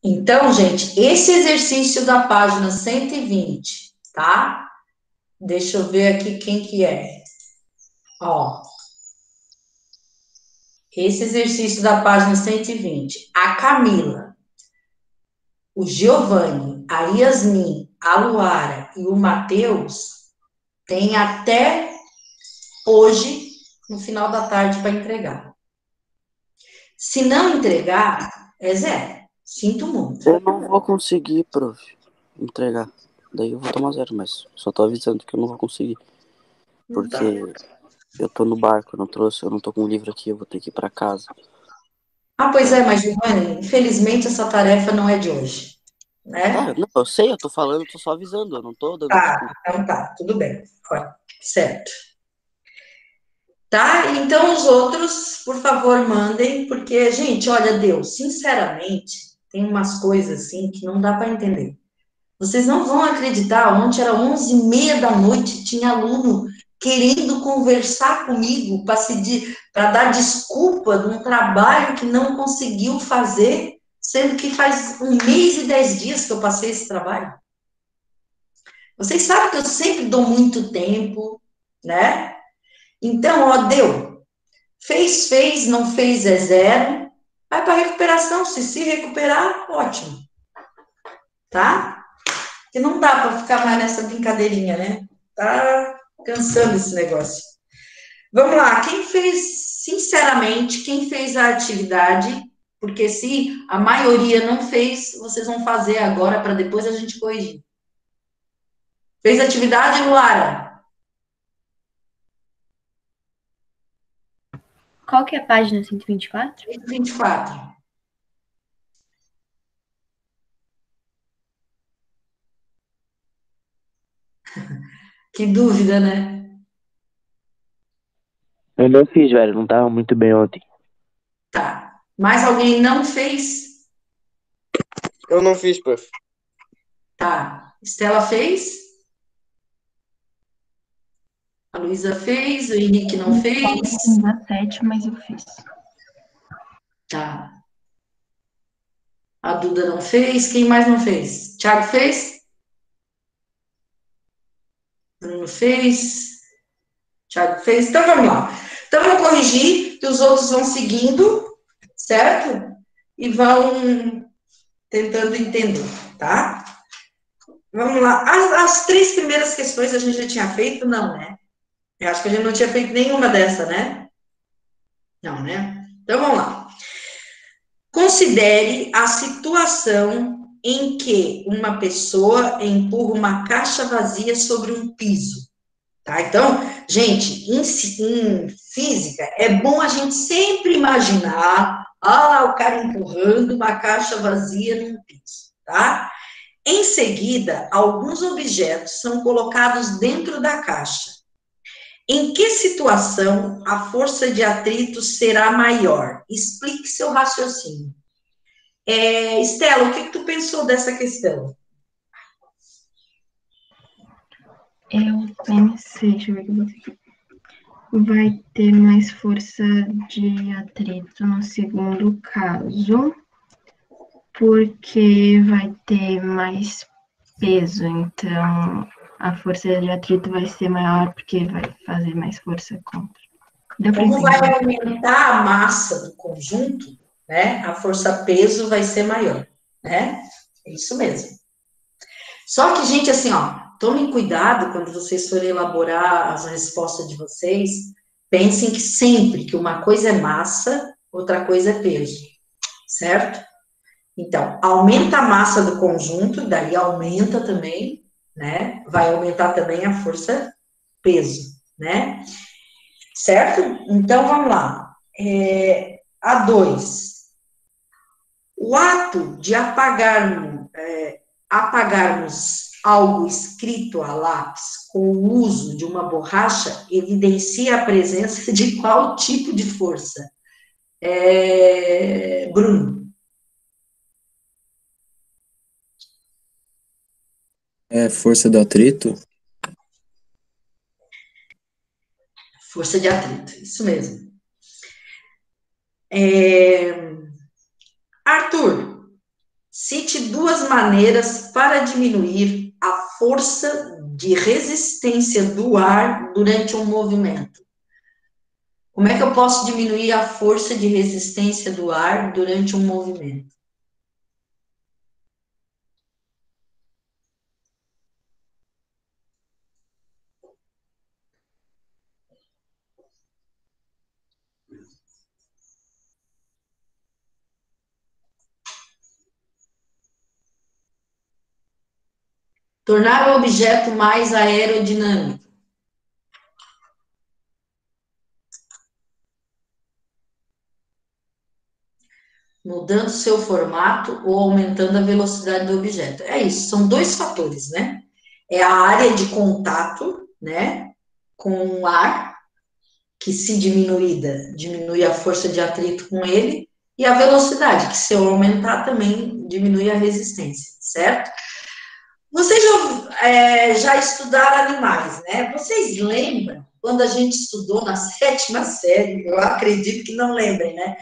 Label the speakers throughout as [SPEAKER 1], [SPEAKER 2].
[SPEAKER 1] Então, gente, esse exercício da página 120, tá? Deixa eu ver aqui quem que é. Ó, esse exercício da página 120. A Camila, o Giovanni, a Yasmin, a Luara e o Matheus têm até hoje, no final da tarde, para entregar. Se não entregar, é zero. Sinto muito.
[SPEAKER 2] Eu não vou conseguir, prof, entregar. Daí eu vou tomar zero, mas só tô avisando que eu não vou conseguir.
[SPEAKER 1] Não tá.
[SPEAKER 2] Porque eu tô no barco, eu não trouxe, eu não tô com o livro aqui, eu vou ter que ir pra casa.
[SPEAKER 1] Ah, pois é,
[SPEAKER 2] Então,
[SPEAKER 1] mas Giovanni, infelizmente essa tarefa não é de hoje, né?
[SPEAKER 2] não, eu sei, eu tô falando, eu tô só avisando, eu não tô dando
[SPEAKER 1] Tá,
[SPEAKER 2] desculpa.
[SPEAKER 1] então tá, tudo bem. Ó, certo. Tá? Então os outros, por favor, mandem, porque, gente, olha, Deus, sinceramente, tem umas coisas assim que não dá para entender. Vocês não vão acreditar, ontem era 11h30 da noite, tinha aluno querendo conversar comigo para dar desculpa de um trabalho que não conseguiu fazer, sendo que faz 1 mês e 10 dias que eu passei esse trabalho. Vocês sabem que eu sempre dou muito tempo, né? Então, ó, deu. Fez, não fez é zero. Vai para recuperação. Se recuperar, ótimo, tá? Porque não dá para ficar mais nessa brincadeirinha, né? Tá cansando esse negócio. Vamos lá, quem fez, sinceramente, quem fez a atividade, porque se a maioria não fez, vocês vão fazer agora para depois a gente corrigir. Fez a atividade, Luara?
[SPEAKER 3] Qual que é a página 124?
[SPEAKER 1] 24. Que dúvida, né?
[SPEAKER 2] Eu não fiz, velho, não tava muito bem ontem.
[SPEAKER 1] Tá. Mais alguém não fez?
[SPEAKER 4] Eu não fiz, prof.
[SPEAKER 1] Tá. Estela fez? A Luísa fez? O Henrique não fez?
[SPEAKER 3] Na 7, mas eu fiz.
[SPEAKER 1] Tá. A Duda não fez? Quem mais não fez? Thiago fez? Bruno fez? Thiago fez? Então vamos lá. Então eu vou corrigir, que os outros vão seguindo, certo? E vão tentando entender, tá? Vamos lá. As 3 primeiras questões a gente já tinha feito? Não, né? Eu acho que a gente não tinha feito nenhuma dessa, né? Não, né? Então vamos lá. Considere a situação em que uma pessoa empurra uma caixa vazia sobre um piso. Tá? Então, gente, em física, é bom a gente sempre imaginar o cara empurrando uma caixa vazia num piso. Tá? Em seguida, alguns objetos são colocados dentro da caixa. Em que situação a força de atrito será maior? Explique seu raciocínio. Estela, o que tu pensou dessa questão?
[SPEAKER 3] Eu pensei, deixa eu ver o que eu botei aqui. Vai ter mais força de atrito no segundo caso, porque vai ter mais peso, então a força de atrito vai ser maior porque vai fazer mais força contra. Deu para
[SPEAKER 1] Como vai
[SPEAKER 3] entender?
[SPEAKER 1] aumentar a massa do conjunto, né? A força-peso vai ser maior, né? É isso mesmo. Só que, gente, assim, ó, tomem cuidado quando vocês forem elaborar as respostas de vocês. Pensem que sempre que uma coisa é massa, outra coisa é peso, certo? Então, aumenta a massa do conjunto, daí aumenta também, né? Vai aumentar também a força peso, né? Certo? Então, vamos lá. A2. O ato de apagarmos algo escrito a lápis com o uso de uma borracha evidencia a presença de qual tipo de força? Bruno.
[SPEAKER 5] É força do atrito?
[SPEAKER 1] Força de atrito, isso mesmo. Arthur, se maneiras para diminuir a força de resistência do ar durante um movimento. Como é que eu posso diminuir a força de resistência do ar durante um movimento? Tornar o objeto mais aerodinâmico. Mudando seu formato ou aumentando a velocidade do objeto. É isso, são dois fatores, né? É a área de contato, né, com o ar, que se diminuída, diminui a força de atrito com ele, e a velocidade, que se eu aumentar também diminui a resistência, certo? Vocês já estudaram animais, né? Vocês lembram, quando a gente estudou na 7ª série, eu acredito que não lembrem, né?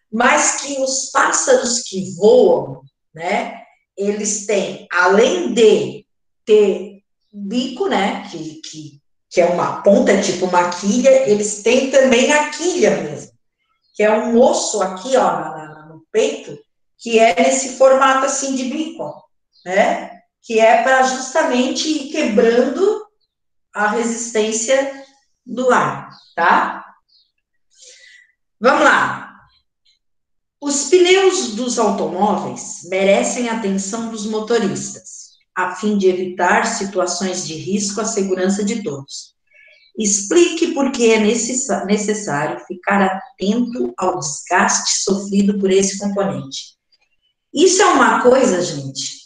[SPEAKER 1] Mas que os pássaros que voam, né, eles têm, além de ter bico, né, que é uma ponta, é tipo uma quilha, eles têm também a quilha mesmo, que é um osso aqui, ó, no peito, que é nesse formato assim de bico, ó, né, que é para justamente ir quebrando a resistência do ar, tá? Vamos lá. Os pneus dos automóveis merecem a atenção dos motoristas, a fim de evitar situações de risco à segurança de todos. Explique por que é necessário ficar atento ao desgaste sofrido por esse componente. Isso é uma coisa, gente,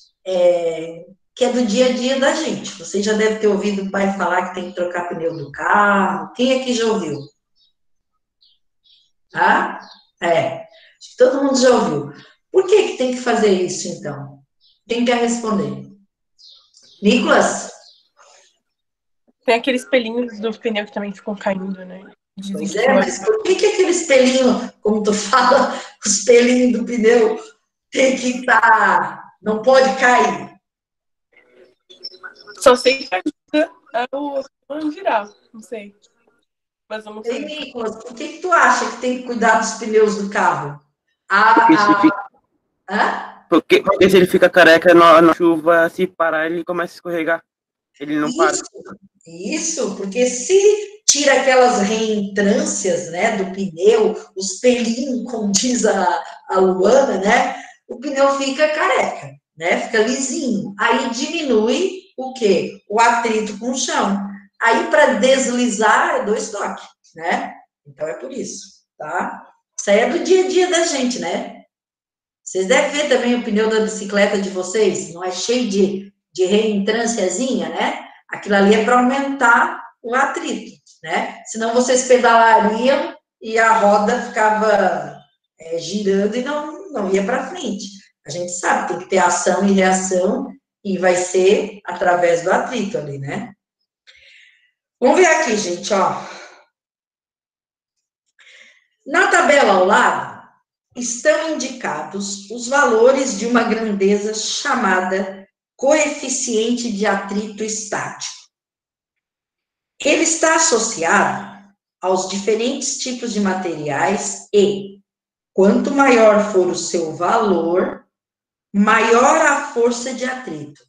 [SPEAKER 1] que é do dia a dia da gente. Você já deve ter ouvido o pai falar que tem que trocar pneu do carro. Quem aqui já ouviu? Tá? Acho que todo mundo já ouviu. Por que tem que fazer isso, então? Quem quer responder? Nicolas?
[SPEAKER 6] Tem aqueles pelinhos do pneu que também ficam caindo, né? Dizem
[SPEAKER 1] Pois
[SPEAKER 6] que
[SPEAKER 1] é, mas por que aqueles pelinhos, como tu fala, os pelinhos do pneu tem que estar, não pode cair?
[SPEAKER 6] Só sei que ajuda a girar, não sei. Mas eu não sei.
[SPEAKER 1] Nicolas, por que tu acha que tem que cuidar dos pneus do carro?
[SPEAKER 4] Porque se ele fica careca na chuva, se parar, ele começa a escorregar. Ele não para.
[SPEAKER 1] Isso, porque se tira aquelas reentrâncias, né, do pneu, os pelinhos, como diz a Luana, né, o pneu fica careca, né, fica lisinho. Aí diminui o quê? O atrito com o chão. Aí, para deslizar, é 2 toques, né? Então, é por isso, tá? Isso aí é do dia a dia da gente, né? Vocês devem ver também o pneu da bicicleta de vocês, não é cheio de reentrânciazinha, né? Aquilo ali é para aumentar o atrito, né? Senão vocês pedalariam e a roda ficava girando e não ia para frente. A gente sabe, tem que ter ação e reação e vai ser através do atrito ali, né? Vamos ver aqui, gente, ó. Na tabela ao lado, estão indicados os valores de uma grandeza chamada coeficiente de atrito estático. Ele está associado aos diferentes tipos de materiais e, quanto maior for o seu valor, maior a força de atrito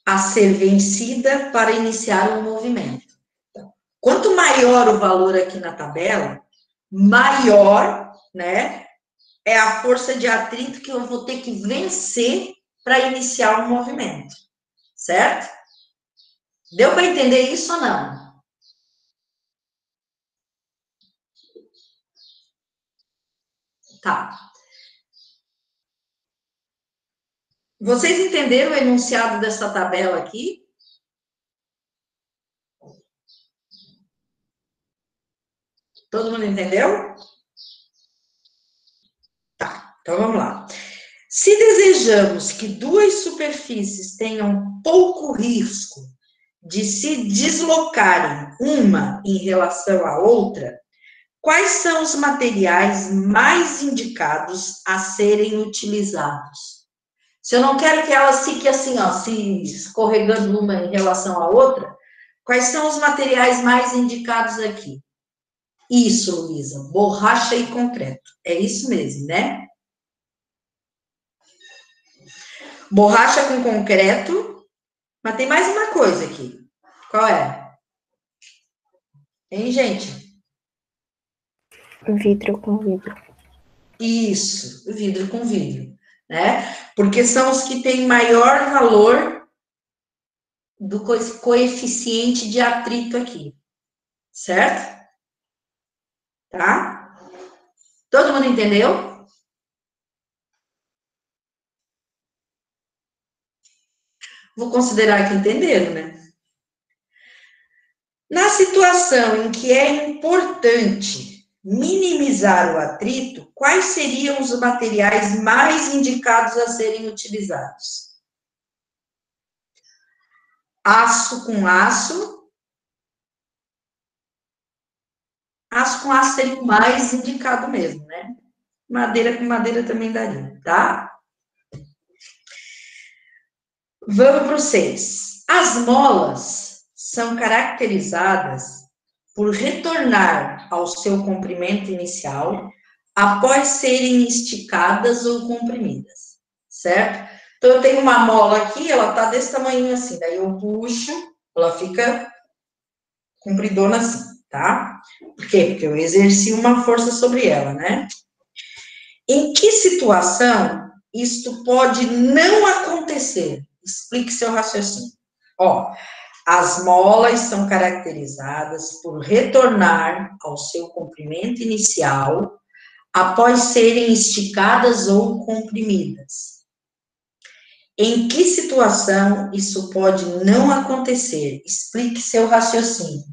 [SPEAKER 1] a ser vencida para iniciar o movimento. Então, quanto maior o valor aqui na tabela, maior, né, é a força de atrito que eu vou ter que vencer para iniciar o movimento, certo? Deu para entender isso ou não? Tá. Vocês entenderam o enunciado dessa tabela aqui? Todo mundo entendeu? Tá, então vamos lá. Se desejamos que 2 superfícies tenham pouco risco de se deslocarem uma em relação à outra, quais são os materiais mais indicados a serem utilizados? Se eu não quero que elas fiquem assim, ó, se escorregando uma em relação à outra, quais são os materiais mais indicados aqui? Isso, Luísa, borracha e concreto. É isso mesmo, né? Borracha com concreto, mas tem mais uma coisa aqui. Qual é? Hein, gente?
[SPEAKER 3] Vidro com vidro.
[SPEAKER 1] Isso, vidro com vidro, né? Porque são os que têm maior valor do coeficiente de atrito aqui, certo? Tá? Todo mundo entendeu? Vou considerar que entenderam, né? Na situação em que é importante minimizar o atrito, quais seriam os materiais mais indicados a serem utilizados? Aço com aço. Aço com aço seria o mais indicado mesmo, né? Madeira com madeira também daria, tá? Vamos para o 6. As molas são caracterizadas por retornar ao seu comprimento inicial após serem esticadas ou comprimidas, certo? Então, eu tenho uma mola aqui, ela tá desse tamanho assim, daí eu puxo, ela fica compridona assim, tá? Por quê? Porque eu exerci uma força sobre ela, né? Em que situação isto pode não acontecer? Explique seu raciocínio. Ó, as molas são caracterizadas por retornar ao seu comprimento inicial após serem esticadas ou comprimidas. Em que situação isso pode não acontecer? Explique seu raciocínio.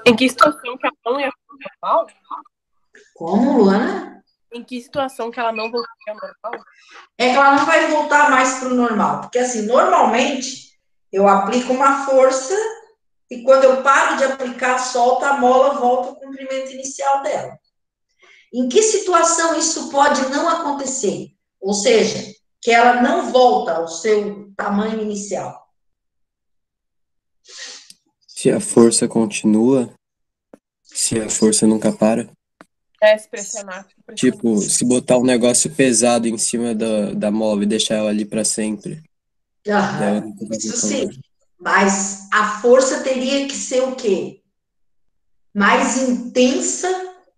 [SPEAKER 6] Em que situação que ela não ia ficar normal?
[SPEAKER 1] Como, Luana?
[SPEAKER 6] Em que situação que ela não voltaria ao normal?
[SPEAKER 1] É que ela não vai voltar mais para o normal. Porque, assim, normalmente, eu aplico uma força e quando eu paro de aplicar, solta a mola, volta ao comprimento inicial dela. Em que situação isso pode não acontecer? Ou seja, que ela não volta ao seu tamanho inicial.
[SPEAKER 5] Se a força continua, se a força nunca para.
[SPEAKER 6] É, se pressionar.
[SPEAKER 5] Tipo, se botar um negócio pesado em cima da mola e deixar ela ali pra sempre. Daí ela nunca vai
[SPEAKER 1] Isso
[SPEAKER 5] voltar
[SPEAKER 1] sim.
[SPEAKER 5] mais.
[SPEAKER 1] Mas a força teria que ser o quê? Mais intensa,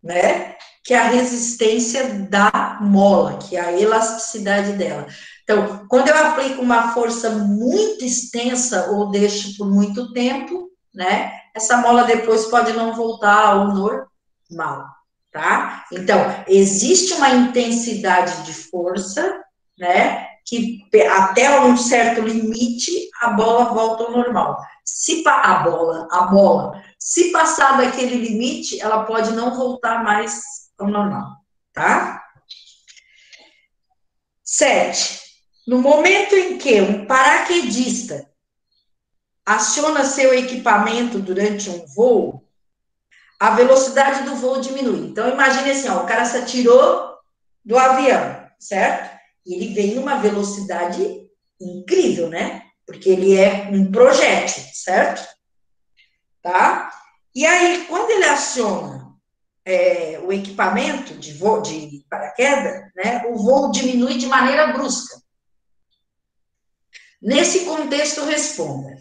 [SPEAKER 1] né? Que a resistência da mola, que é a elasticidade dela. Então, quando eu aplico uma força muito extensa ou deixo por muito tempo, né? Essa mola depois pode não voltar ao normal, tá? Então, existe uma intensidade de força, né? Que até um certo limite a bola volta ao normal. Se a bola, se passar daquele limite, ela pode não voltar mais ao normal, tá? 7. No momento em que um paraquedista aciona seu equipamento durante um voo, a velocidade do voo diminui. Então, imagine assim, ó, o cara se atirou do avião, certo? E ele vem em uma velocidade incrível, né? Porque ele é um projétil, certo? Tá? E aí, quando ele aciona o equipamento de voo, de paraquedas, né, o voo diminui de maneira brusca. Nesse contexto, responda.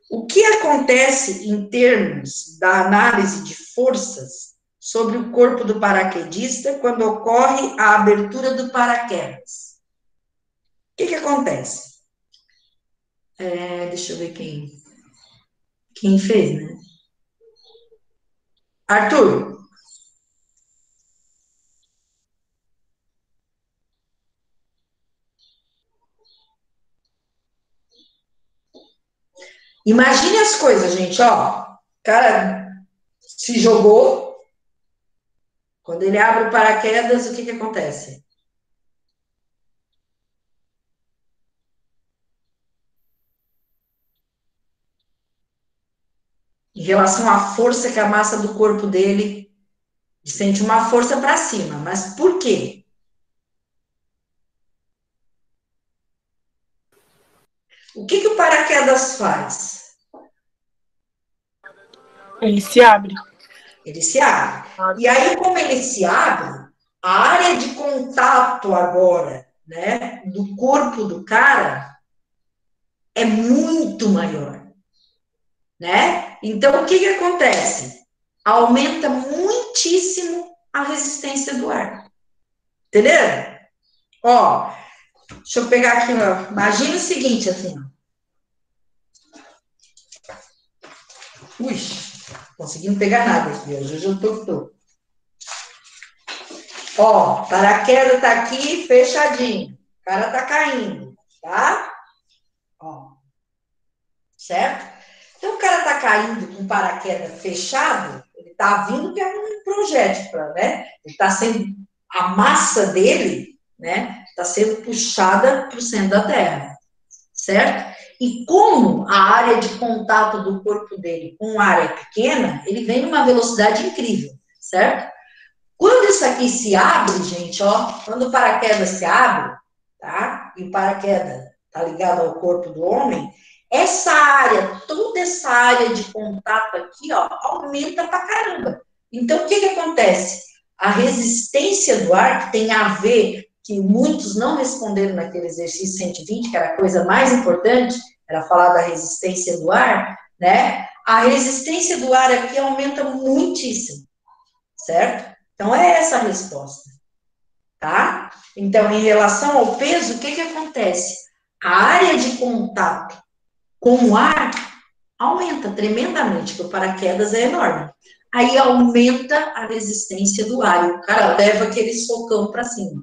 [SPEAKER 1] O que acontece em termos da análise de forças sobre o corpo do paraquedista quando ocorre a abertura do paraquedas? O que acontece? Deixa eu ver quem fez, né? Arthur. Imagine as coisas, gente, ó. O cara se jogou. Quando ele abre o paraquedas, o que acontece? Em relação à força que a massa do corpo dele Sente uma força para cima. Mas por quê? O que o paraquedas faz?
[SPEAKER 6] Ele se abre.
[SPEAKER 1] Ele se abre. E aí, como ele se abre, a área de contato agora, né, do corpo do cara é muito maior, né? Então, o que acontece? Aumenta muitíssimo a resistência do ar. Entendeu? Ó, deixa eu pegar aqui, ó. Imagina o seguinte, assim, ó. Ui, conseguindo pegar nada aqui, hoje eu tô. Ó, paraquedas tá aqui fechadinho. O cara tá caindo, tá? Ó, certo? Então, o cara tá caindo com paraquedas fechado, ele tá vindo que é um projétil, né? Ele tá sendo, a massa dele, né, tá sendo puxada pro centro da Terra, certo? E como a área de contato do corpo dele com a área é pequena, ele vem numa velocidade incrível, certo? Quando isso aqui se abre, gente, ó, quando o paraquedas se abre, tá? E o paraquedas tá ligado ao corpo do homem, essa área, toda essa área de contato aqui, ó, aumenta pra caramba. Então, o que acontece? A resistência do ar, que tem a ver, que muitos não responderam naquele exercício 120, que era a coisa mais importante, era falar da resistência do ar, né? A resistência do ar aqui aumenta muitíssimo, certo? Então, é essa a resposta, tá? Então, em relação ao peso, o que acontece? A área de contato com o ar aumenta tremendamente, porque o paraquedas é enorme. Aí aumenta a resistência do ar, e o cara leva aquele socão para cima,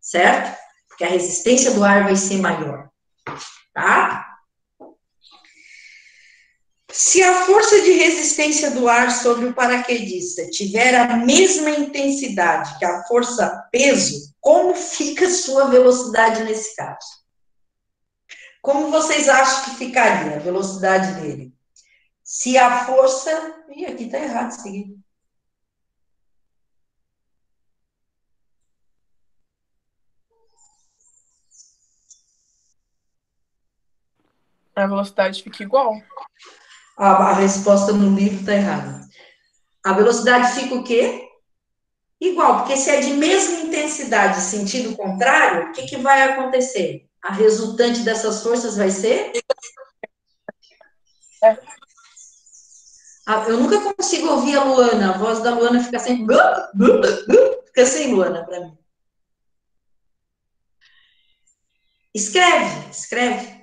[SPEAKER 1] certo? Porque a resistência do ar vai ser maior, tá? Se a força de resistência do ar sobre o paraquedista tiver a mesma intensidade que a força peso, como fica a sua velocidade nesse caso? Como vocês acham que ficaria a velocidade dele? Se a força... Ih, aqui tá errado isso aqui.
[SPEAKER 6] A velocidade fica igual.
[SPEAKER 1] A resposta no livro tá errada. A velocidade fica o quê? Igual, porque se é de mesma intensidade, sentido contrário, o que vai acontecer? A resultante dessas forças vai ser? Eu nunca consigo ouvir a Luana, a voz da Luana fica sempre... Fica sem Luana para mim. Escreve.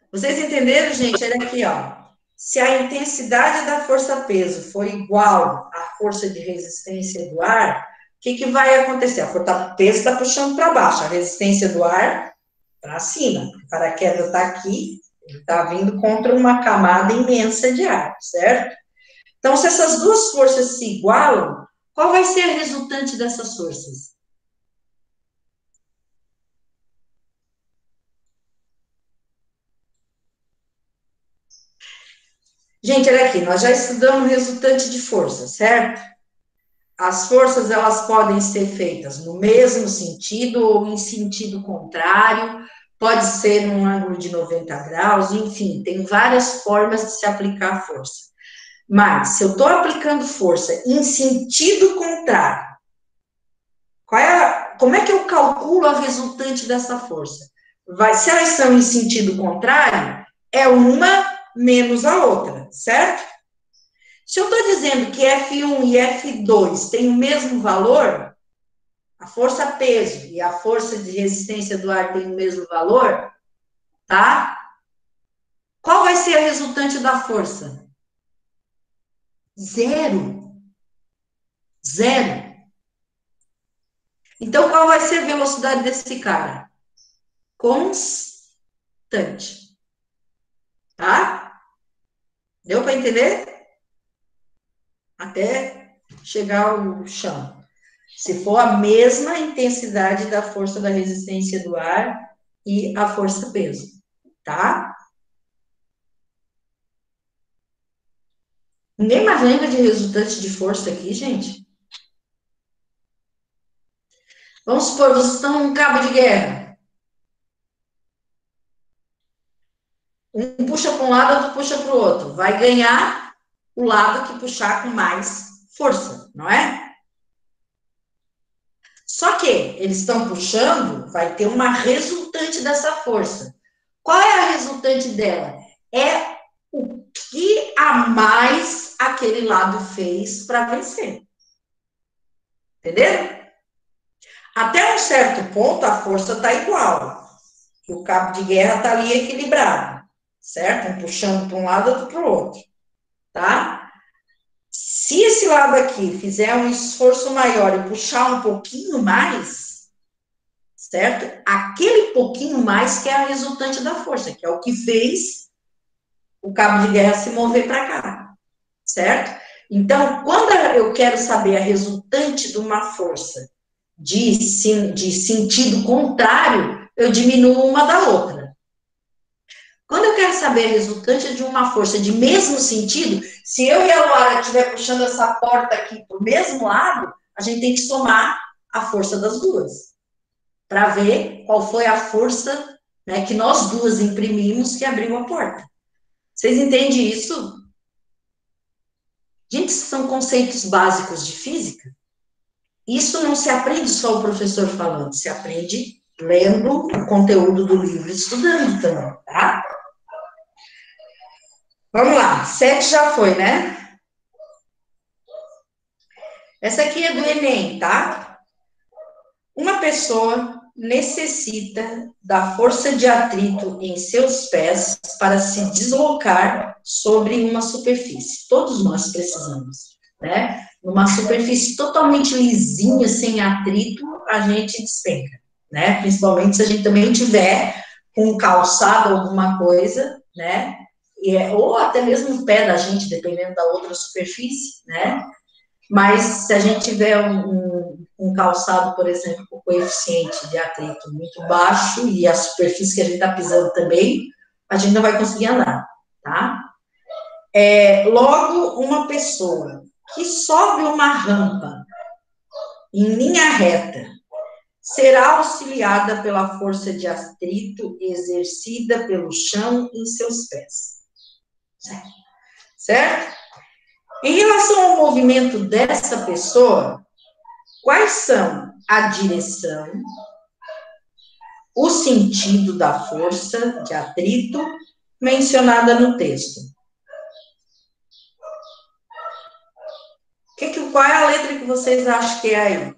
[SPEAKER 1] Vocês entenderam, gente? Olha aqui, ó. Se a intensidade da força-peso for igual à força de resistência do ar, o que vai acontecer? A força-peso está puxando para baixo, a resistência do ar para cima. O paraquedas está aqui, ele está vindo contra uma camada imensa de ar, certo? Então, se essas duas forças se igualam, qual vai ser a resultante dessas forças? Gente, olha aqui, nós já estudamos resultante de força, certo? As forças, elas podem ser feitas no mesmo sentido ou em sentido contrário, pode ser num ângulo de 90 graus, enfim, tem várias formas de se aplicar a força. Mas, se eu estou aplicando força em sentido contrário, como é que eu calculo a resultante dessa força? Se elas são em sentido contrário, é uma menos a outra, certo? Se eu estou dizendo que F1 e F2 têm o mesmo valor, a força-peso e a força de resistência do ar têm o mesmo valor, tá? Qual vai ser a resultante da força? Zero. Então, qual vai ser a velocidade desse cara? Constante. Tá? Deu para entender? Até chegar ao chão. Se for a mesma intensidade da força da resistência do ar e a força-peso. Tá? Ninguém mais lembra de resultante de força aqui, gente? Vamos supor, vocês estão num cabo de guerra. Um puxa para um lado, outro puxa para o outro. Vai ganhar o lado que puxar com mais força, não é? Só que eles estão puxando, vai ter uma resultante dessa força. Qual é a resultante dela? É o que a mais aquele lado fez para vencer. Entendeu? Até um certo ponto, a força está igual. O cabo de guerra está ali equilibrado, certo? Um puxando para um lado, outro para o outro, tá? Se esse lado aqui fizer um esforço maior e puxar um pouquinho mais, certo? Aquele pouquinho mais que é a resultante da força, que é o que fez o cabo de guerra se mover para cá, certo? Então, quando eu quero saber a resultante de uma força de sentido contrário, eu diminuo uma da outra. Quando eu quero saber a resultante de uma força de mesmo sentido, se eu e a Luara estiver puxando essa porta aqui para o mesmo lado, a gente tem que somar a força das duas, para ver qual foi a força, né, que nós duas imprimimos que abriu a porta. Vocês entendem isso? Gente, são conceitos básicos de física. Isso não se aprende só o professor falando, se aprende lendo o conteúdo do livro, estudando também, tá? Vamos lá, 7 já foi, né? Essa aqui é do Enem, tá? Uma pessoa necessita da força de atrito em seus pés para se deslocar sobre uma superfície. Todos nós precisamos, né? Numa superfície totalmente lisinha, sem atrito, a gente despenca, né? Principalmente se a gente também tiver com calçado alguma coisa, né? Ou até mesmo o pé da gente, dependendo da outra superfície, né? Mas se a gente tiver um calçado, por exemplo, com coeficiente de atrito muito baixo e a superfície que a gente está pisando também, a gente não vai conseguir andar, tá? Logo, uma pessoa que sobe uma rampa em linha reta será auxiliada pela força de atrito exercida pelo chão em seus pés. Certo? Em relação ao movimento dessa pessoa, quais são a direção, o sentido da força de atrito mencionada no texto? Qual é a letra que vocês acham que é aí?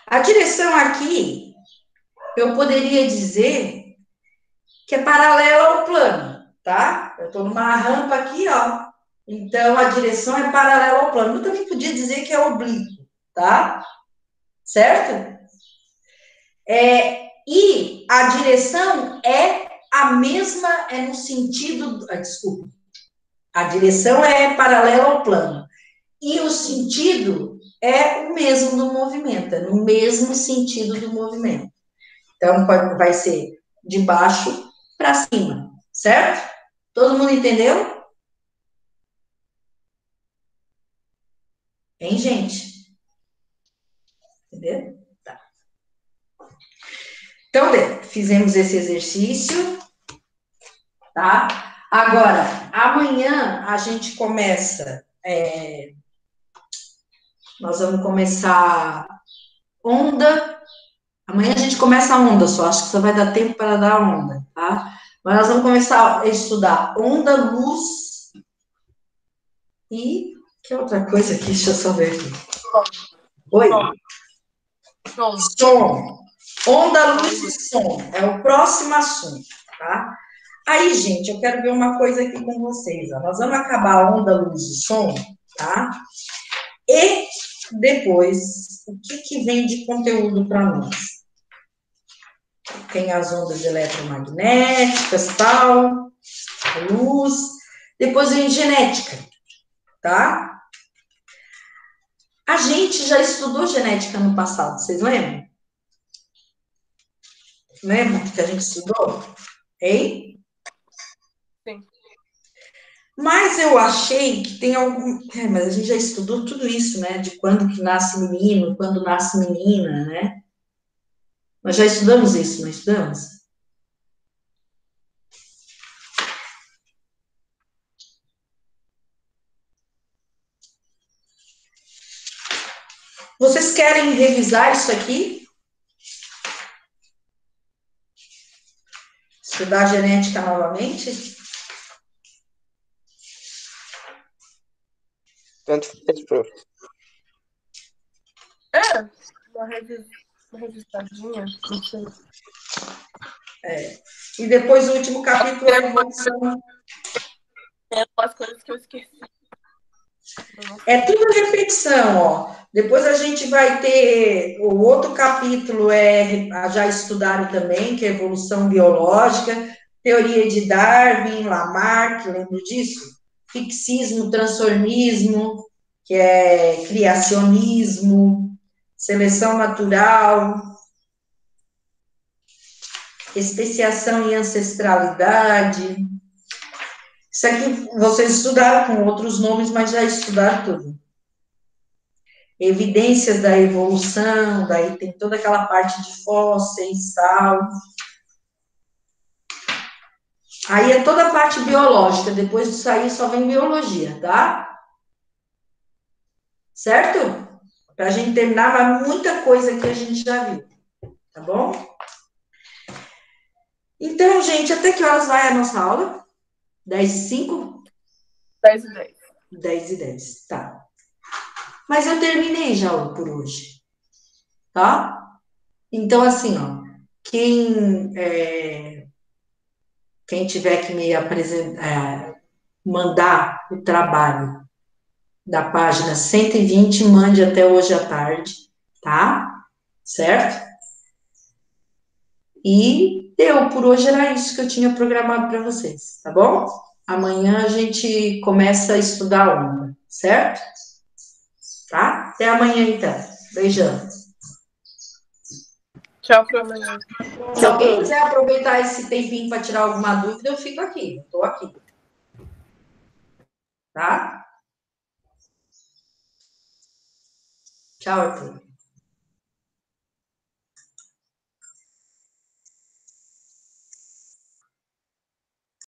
[SPEAKER 1] A direção aqui, eu poderia dizer que é paralela ao plano, tá? Eu estou numa rampa aqui, ó. Então, a direção é paralela ao plano. Eu também podia dizer que é oblíquo, tá? Certo? E a direção é a mesma, é no sentido... desculpa. A direção é paralela ao plano. E o sentido é o mesmo do movimento, é no mesmo sentido do movimento. Então, vai ser de baixo para cima, certo? Todo mundo entendeu? Hein, gente? Entendeu? Tá. Então, bem, fizemos esse exercício, tá? Agora, amanhã a gente começa... nós vamos começar onda. Amanhã a gente começa a onda só, acho que só vai dar tempo para dar a onda, tá? Mas nós vamos começar a estudar onda, luz e... que outra coisa aqui? Deixa eu só ver aqui. Oi? Som. Onda, luz e som. É o próximo assunto, tá? Aí, gente, eu quero ver uma coisa aqui com vocês. Ó. Nós vamos acabar a onda, luz e som, tá? E depois, o que vem de conteúdo para nós? Tem as ondas eletromagnéticas, tal, a luz. Depois vem genética, tá? A gente já estudou genética no passado, vocês lembram? Lembra que a gente estudou? Hein?
[SPEAKER 6] Sim.
[SPEAKER 1] Mas eu achei que tem algum... mas a gente já estudou tudo isso, né? De quando que nasce menino, quando nasce menina, né? Nós já estudamos isso, não estudamos? Vocês querem revisar isso aqui? Estudar genética novamente?
[SPEAKER 4] Tanto faz, prof.
[SPEAKER 6] Uma revisadinha, não sei.
[SPEAKER 1] E depois o último capítulo é a evolução.
[SPEAKER 6] Tem algumas coisas que eu esqueci.
[SPEAKER 1] É tudo repetição, ó. Depois a gente vai ter o outro capítulo já estudaram também, que é evolução biológica, teoria de Darwin, Lamarck, lembro disso? Fixismo, transformismo, que é criacionismo, seleção natural, especiação e ancestralidade. Isso aqui vocês estudaram com outros nomes, mas já estudaram tudo. Evidências da evolução, daí tem toda aquela parte de fósseis, tal. Aí é toda a parte biológica, depois disso aí só vem biologia, tá? Certo? Pra gente terminar, mas muita coisa que a gente já viu, tá bom? Então, gente, até que horas vai a nossa aula? 10h05?
[SPEAKER 6] 10h10.
[SPEAKER 1] 10h10, tá. Mas eu terminei já por hoje, tá? Então, assim, ó, quem tiver que me mandar o trabalho da página 120, mande até hoje à tarde, tá? Certo? E por hoje era isso que eu tinha programado para vocês, tá bom? Amanhã a gente começa a estudar a onda, certo? Tá? Até amanhã, então. Beijão.
[SPEAKER 6] Tchau pra amanhã.
[SPEAKER 1] Se alguém quiser aproveitar esse tempinho para tirar alguma dúvida, eu fico aqui. Estou aqui. Tá? Tchau, Arthur.